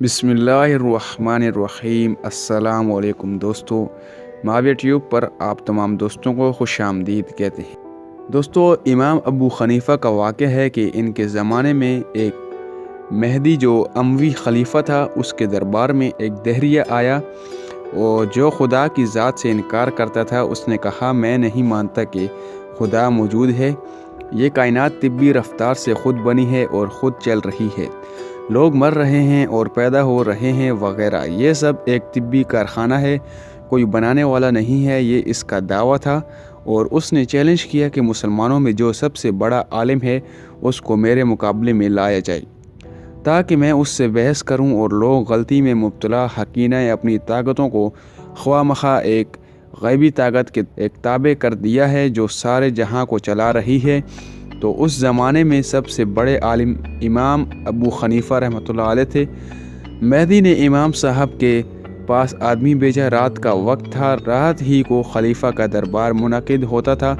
بسم اللہ الرحمن الرحیم۔ السلام علیکم دوستو، ماویہ ٹیوب پر آپ تمام دوستوں کو خوش آمدید کہتے ہیں۔ دوستو، امام ابو حنیفہ کا واقعہ ہے کہ ان کے زمانے میں ایک مہدی جو اموی خلیفہ تھا، اس کے دربار میں ایک دہریہ آیا اور جو خدا کی ذات سے انکار کرتا تھا۔ اس نے کہا، میں نہیں مانتا کہ خدا موجود ہے، یہ کائنات طبی رفتار سے خود بنی ہے اور خود چل رہی ہے، لوگ مر رہے ہیں اور پیدا ہو رہے ہیں وغیرہ، یہ سب ایک طبی کارخانہ ہے، کوئی بنانے والا نہیں ہے، یہ اس کا دعویٰ تھا۔ اور اس نے چیلنج کیا کہ مسلمانوں میں جو سب سے بڑا عالم ہے اس کو میرے مقابلے میں لایا جائے تاکہ میں اس سے بحث کروں، اور لوگ غلطی میں مبتلا حقینہ اپنی طاقتوں کو خواہ مخواہ ایک غیبی طاقت کے ایک تابع کر دیا ہے جو سارے جہاں کو چلا رہی ہے۔ تو اس زمانے میں سب سے بڑے عالم امام ابو حنیفہ رحمۃ اللہ علیہ تھے۔ مہدی نے امام صاحب کے پاس آدمی بھیجا، رات کا وقت تھا، رات ہی کو خلیفہ کا دربار منعقد ہوتا تھا۔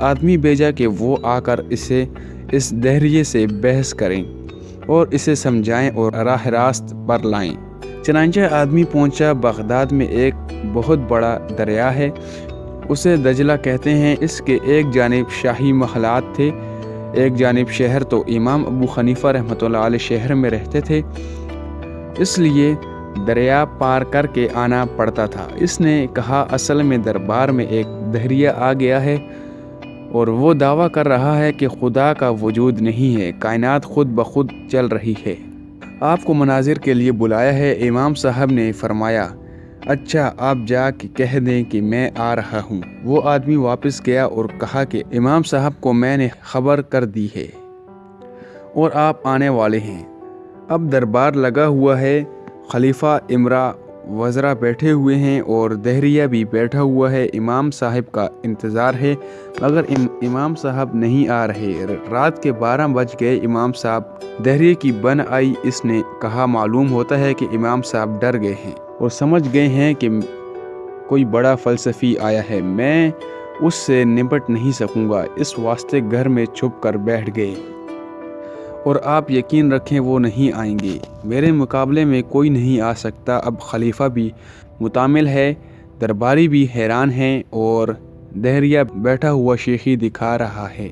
آدمی بھیجا کہ وہ آ کر اسے اس دہریے سے بحث کریں اور اسے سمجھائیں اور راہ راست پر لائیں۔ چنانچہ آدمی پہنچا۔ بغداد میں ایک بہت بڑا دریا ہے، اسے دجلہ کہتے ہیں۔ اس کے ایک جانب شاہی محلات تھے، ایک جانب شہر۔ تو امام ابو حنیفہ رحمۃ اللہ علیہ شہر میں رہتے تھے، اس لیے دریا پار کر کے آنا پڑتا تھا۔ اس نے کہا، اصل میں دربار میں ایک دہریہ آ گیا ہے اور وہ دعویٰ کر رہا ہے کہ خدا کا وجود نہیں ہے، کائنات خود بخود چل رہی ہے، آپ کو مناظر کے لیے بلایا ہے۔ امام صاحب نے فرمایا، اچھا، آپ جا کے کہہ دیں کہ میں آ رہا ہوں۔ وہ آدمی واپس گیا اور کہا کہ امام صاحب کو میں نے خبر کر دی ہے اور آپ آنے والے ہیں۔ اب دربار لگا ہوا ہے، خلیفہ، امراء، وزراء بیٹھے ہوئے ہیں اور دہریہ بھی بیٹھا ہوا ہے۔ امام صاحب کا انتظار ہے مگر امام صاحب نہیں آ رہے۔ رات کے 12 بج گئے، امام صاحب دہریے کی بن آئی۔ اس نے کہا، معلوم ہوتا ہے کہ امام صاحب ڈر گئے ہیں اور سمجھ گئے ہیں کہ کوئی بڑا فلسفی آیا ہے، میں اس سے نپٹ نہیں سکوں گا، اس واسطے گھر میں چھپ کر بیٹھ گئے، اور آپ یقین رکھیں وہ نہیں آئیں گے، میرے مقابلے میں کوئی نہیں آ سکتا۔ اب خلیفہ بھی متعامل ہے، درباری بھی حیران ہیں اور دہریہ بیٹھا ہوا شیخی دکھا رہا ہے۔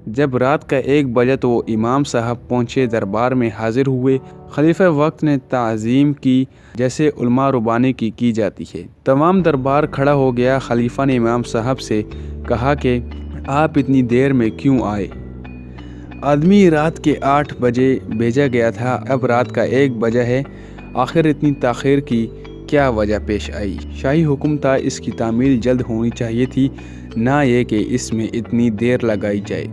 جب رات کا 1 بجا تو امام صاحب پہنچے، دربار میں حاضر ہوئے۔ خلیفہ وقت نے تعظیم کی جیسے علماء ربانی کی جاتی ہے۔ تمام دربار کھڑا ہو گیا۔ خلیفہ نے امام صاحب سے کہا کہ آپ اتنی دیر میں کیوں آئے؟ آدمی رات کے 8 بجے بھیجا گیا تھا، اب رات کا 1 بجا ہے، آخر اتنی تاخیر کی کیا وجہ پیش آئی؟ شاہی حکم تھا، اس کی تعمیل جلد ہونی چاہیے تھی، نہ یہ کہ اس میں اتنی دیر لگائی جائے۔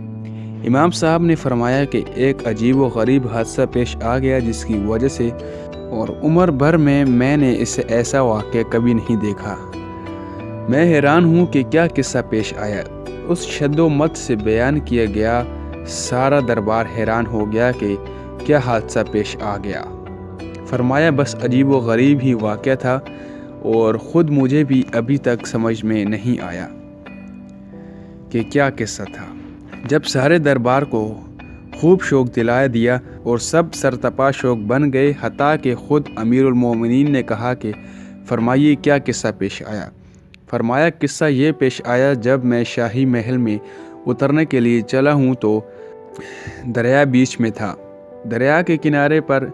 امام صاحب نے فرمایا کہ ایک عجیب و غریب حادثہ پیش آ گیا جس کی وجہ سے اور عمر بھر میں نے اس ایسا واقعہ کبھی نہیں دیکھا۔ میں حیران ہوں کہ کیا قصہ پیش آیا۔ اس شد و مت سے بیان کیا گیا، سارا دربار حیران ہو گیا کہ کیا حادثہ پیش آ گیا۔ فرمایا، بس عجیب و غریب ہی واقعہ تھا اور خود مجھے بھی ابھی تک سمجھ میں نہیں آیا کہ کیا قصہ تھا۔ جب سارے دربار کو خوب شوق دلا دیا اور سب سرتپا شوق بن گئے، حتیٰ کہ خود امیر المومنین نے کہا کہ فرمائیے کیا قصہ پیش آیا۔ فرمایا، قصہ یہ پیش آیا، جب میں شاہی محل میں اترنے کے لیے چلا ہوں تو دریا بیچ میں تھا۔ دریا کے کنارے پر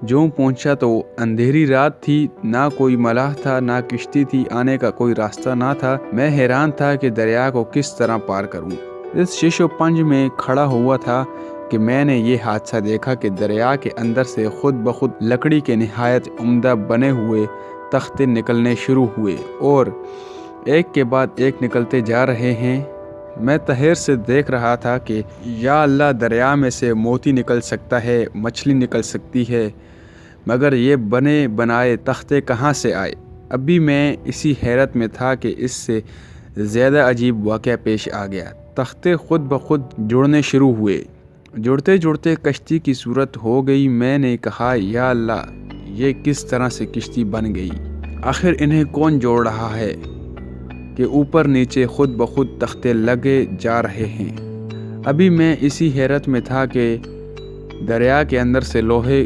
جو پہنچا تو اندھیری رات تھی، نہ کوئی ملاح تھا، نہ کشتی تھی، آنے کا کوئی راستہ نہ تھا۔ میں حیران تھا کہ دریا کو کس طرح پار کروں۔ اس شش و پنج میں کھڑا ہوا تھا کہ میں نے یہ حادثہ دیکھا کہ دریا کے اندر سے خود بخود لکڑی کے نہایت عمدہ بنے ہوئے تختے نکلنے شروع ہوئے اور ایک کے بعد ایک نکلتے جا رہے ہیں۔ میں تحیر سے دیکھ رہا تھا کہ یا اللہ، دریا میں سے موتی نکل سکتا ہے، مچھلی نکل سکتی ہے، مگر یہ بنے بنائے تختے کہاں سے آئے؟ ابھی میں اسی حیرت میں تھا کہ اس سے زیادہ عجیب واقعہ پیش آ گیا۔ تختے خود بخود جڑنے شروع ہوئے، جڑتے جڑتے کشتی کی صورت ہو گئی۔ میں نے کہا، یا اللہ، یہ کس طرح سے کشتی بن گئی؟ آخر انہیں کون جوڑ رہا ہے کہ اوپر نیچے خود بخود تختے لگے جا رہے ہیں؟ ابھی میں اسی حیرت میں تھا کہ دریا کے اندر سے لوہے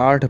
8